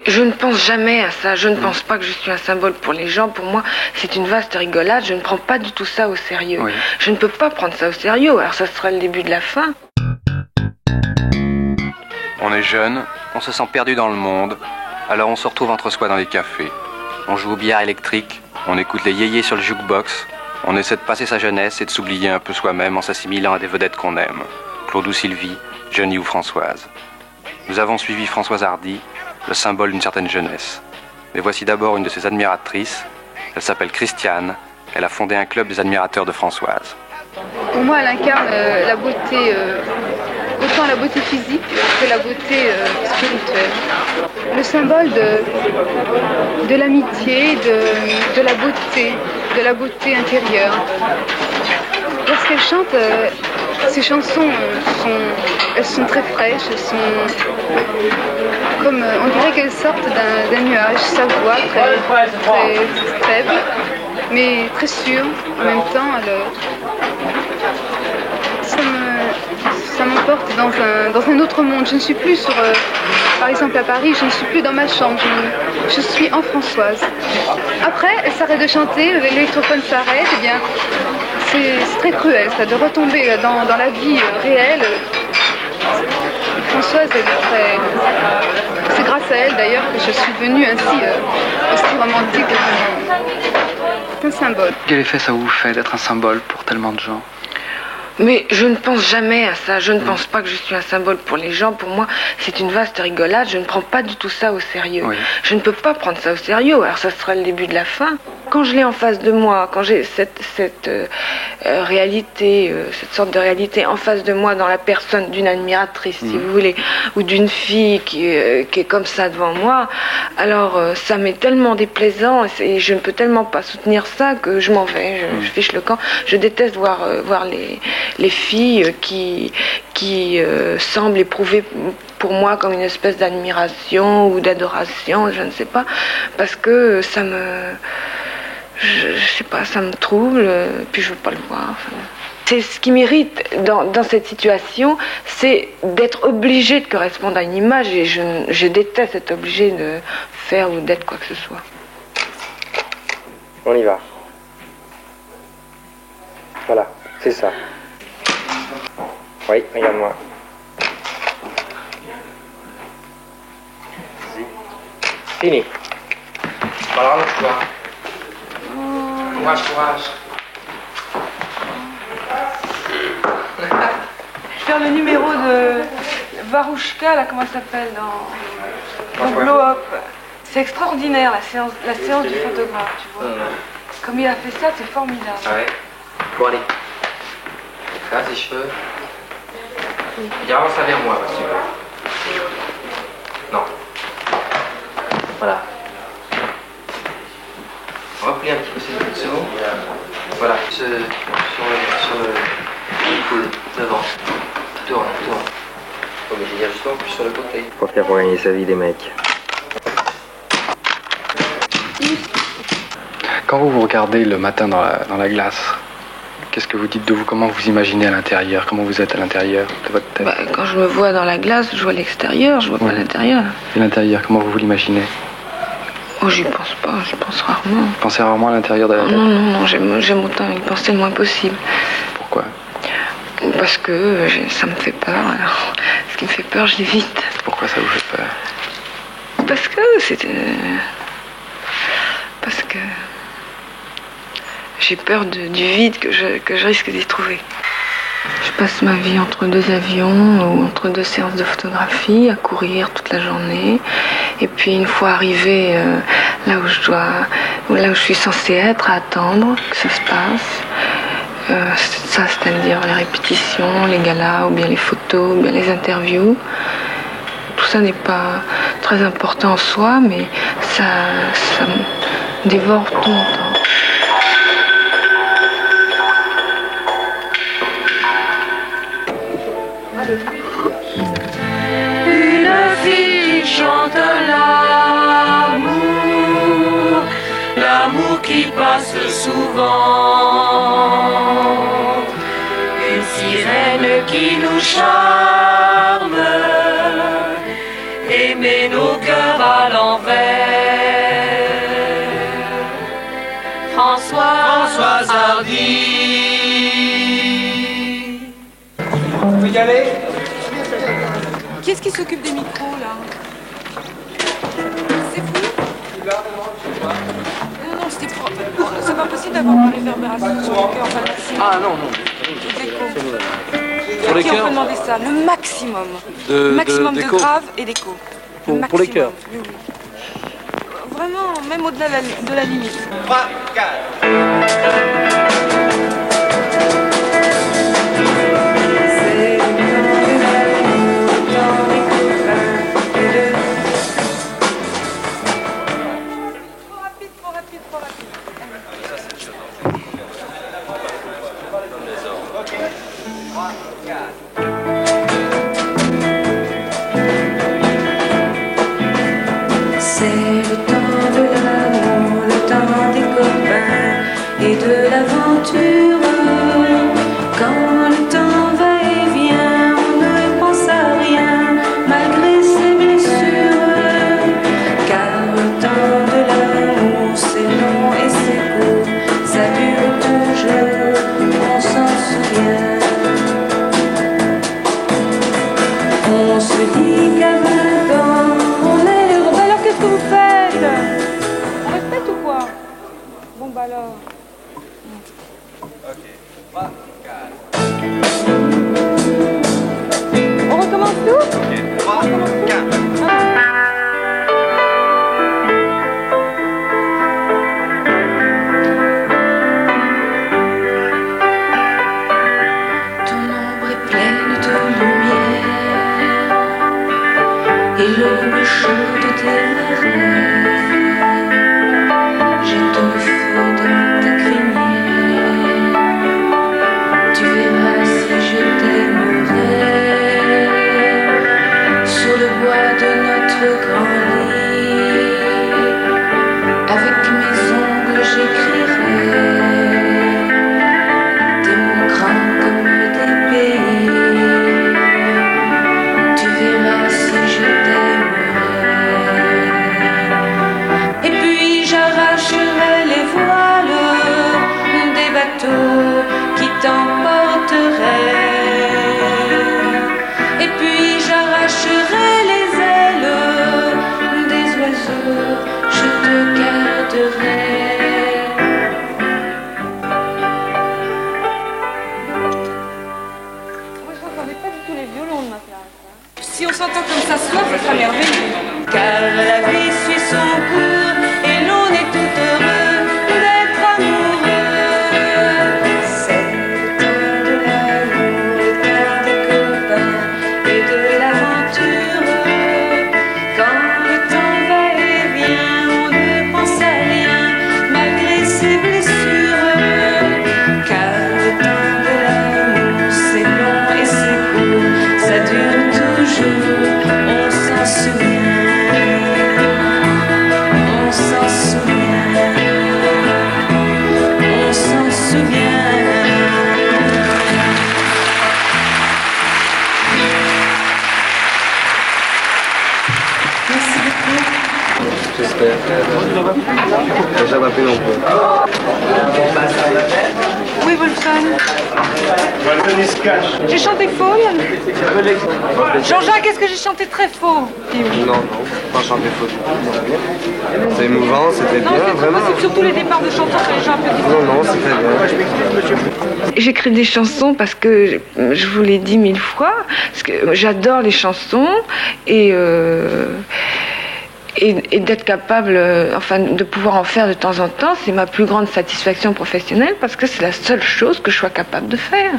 Je ne pense jamais à ça, je ne pense pas que je suis un symbole pour les gens. Pour moi, c'est une vaste rigolade, je ne prends pas du tout ça au sérieux. Oui. Je ne peux pas prendre ça au sérieux, alors ça sera le début de la fin. On est jeune, on se sent perdu dans le monde, alors on se retrouve entre soi dans les cafés. On joue au billard électrique, on écoute les yéyés sur le jukebox, on essaie de passer sa jeunesse et de s'oublier un peu soi-même en s'assimilant à des vedettes qu'on aime. Claude ou Sylvie, Johnny ou Françoise. Nous avons suivi Françoise Hardy, le symbole d'une certaine jeunesse. Mais voici d'abord une de ses admiratrices. Elle s'appelle Christiane. Elle a fondé un club des admirateurs de Françoise. Pour moi, elle incarne la beauté, autant la beauté physique que la beauté spirituelle. Le symbole de l'amitié, de la beauté intérieure. Lorsqu'elle chante, ces chansons elles sont très fraîches, elles sont comme on dirait qu'elles sortent d'un nuage. Sa voix très faible, mais très sûre. En même temps, ça m'emporte dans un autre monde. Je ne suis plus par exemple à Paris, je ne suis plus dans ma chambre. Je suis en Françoise. Après, elle s'arrête de chanter, l'électrophone s'arrête, et bien c'est très cruel, ça, de retomber dans la vie réelle. Françoise, c'est grâce à elle d'ailleurs que je suis devenue ainsi aussi romantique. C'est un symbole. Quel effet ça vous fait d'être un symbole pour tellement de gens? Mais je ne pense jamais à ça, je ne pense pas que je suis un symbole pour les gens. Pour moi, c'est une vaste rigolade, je ne prends pas du tout ça au sérieux. Oui. Je ne peux pas prendre ça au sérieux, alors ça sera le début de la fin. Quand je l'ai en face de moi, quand j'ai cette réalité, cette sorte de réalité en face de moi dans la personne d'une admiratrice, si vous voulez, ou d'une fille qui est comme ça devant moi, alors ça m'est tellement déplaisant et je ne peux tellement pas soutenir ça que je m'en vais, je fiche le camp. Je déteste voir les filles qui semblent éprouver pour moi comme une espèce d'admiration ou d'adoration, je ne sais pas, parce que ça me... Je sais pas, ça me trouble, puis je veux pas le voir. C'est ce qui m'irrite dans cette situation, c'est d'être obligée de correspondre à une image et je déteste être obligée de faire ou d'être quoi que ce soit. On y va. Voilà, c'est ça. Oui, regarde-moi. Fini. Alors, allonge-toi. Courage, courage. Faire le numéro de Varouchka, là, comment ça s'appelle, dans Blow Up. C'est extraordinaire, la séance du photographe, tu vois. Comme il a fait ça, c'est formidable. Ah ouais. Bon, allez. Là, tes cheveux. Et avance ça vers moi, si tu veux. Non. Voilà. Replie un petit peu ces secondes. Voilà. Sur le coude, devant. Tourne. Oh, mais je veux dire justement plus sur le côté. Pour faire pour gagner sa vie, les mecs. Quand vous vous regardez le matin dans la glace, qu'est-ce que vous dites de vous? Comment vous imaginez à l'intérieur? Comment vous êtes à l'intérieur de votre tête? Quand je me vois dans la glace, je vois l'extérieur, je vois pas l'intérieur. Et l'intérieur, comment vous l'imaginez? Oh, j'y pense pas, j'y pense rarement. Vous pensez rarement à l'intérieur de la tête? Non, j'aime autant y penser le moins possible. Pourquoi? Parce que ça me fait peur, alors ce qui me fait peur, je l'évite. Pourquoi ça vous fait peur? Parce que j'ai peur du vide que je risque d'y trouver. Je passe ma vie entre deux avions ou entre deux séances de photographie, à courir toute la journée. Et puis une fois arrivée là où je suis censée être, à attendre que ça se passe. Ça, c'est-à-dire les répétitions, les galas, ou bien les photos, ou bien les interviews. Tout ça n'est pas très important en soi, mais ça me dévore tout mon temps. Une fille chante l'amour qui passe souvent. Une sirène qui nous charme, aimer nos cœurs à l'envers. hasardis. On peut y aller? Qui est-ce qui s'occupe des micros là? C'est vous? Non, c'était pour... C'est pas possible d'avoir une réverbération sur le cœur, enfin le maximum. Ah non, non. Pour les cœurs, on peut demander ça, le maximum. Le maximum de grave et d'écho. Pour les cœurs. Oui, oui. Vraiment, même au-delà de la limite. 3, 4. C'est le temps de l'amour, le temps des copains et de l'aventure. Quand le temps va et vient, on ne pense à rien malgré ses blessures. Car le temps de l'amour, c'est long et c'est court, ça dure toujours, on s'en souvient. On se dit qu'à 20 ans, on est heureux. Alors qu'est-ce que vous faites? On répète ou quoi? Bon bah alors. Ok. 3, 4. On recommence tout? Ok. 3, 4. Ton ombre est pleine de lumière et l'aube chaude des marais jette le feu dans ta crinière. Tu verras si je t'aimerais sur le bois de notre grand lit. Avec mes ongles j'écrirai des mots grands comme des pays. Tu verras si je t'aimerais. Et puis j'arracherai les voiles des bateaux qui t'emporteraient. Et puis j'arracherai les ailes des oiseaux, je te garderai. Moi je n'entendais pas du tout les violons de ma place. Si on s'entend comme ça ce soir, ça sera merveilleux. Car la vie suit son cours et l'on est tout heureux d'être amoureux. C'est le temps de l'amour, le temps des copains et de l'aventure. Quand le temps va et vient, on ne pense à rien malgré ses blessures. Car le temps de l'amour, c'est long et c'est court, ça dure toujours, on s'en souvient. On s'en souvient, on s'en souvient. Merci beaucoup. J'espère. J'ai jamais pris non plus. Oui, Wolfson. J'ai chanté faux. Jean-Jacques, est-ce que j'ai chanté très faux? Non, non, pas chanter faux. C'est émouvant, c'était Non, bien, c'est vraiment. possible, surtout les départs de chanteurs que les gens applaudissent. Non, non, c'était bien. J'écris des chansons parce que, je vous l'ai dit 1000 fois, parce que j'adore les chansons et d'être capable, enfin, de pouvoir en faire de temps en temps, c'est ma plus grande satisfaction professionnelle parce que c'est la seule chose que je sois capable de faire.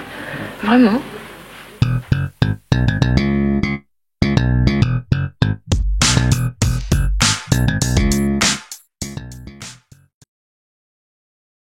Vraiment.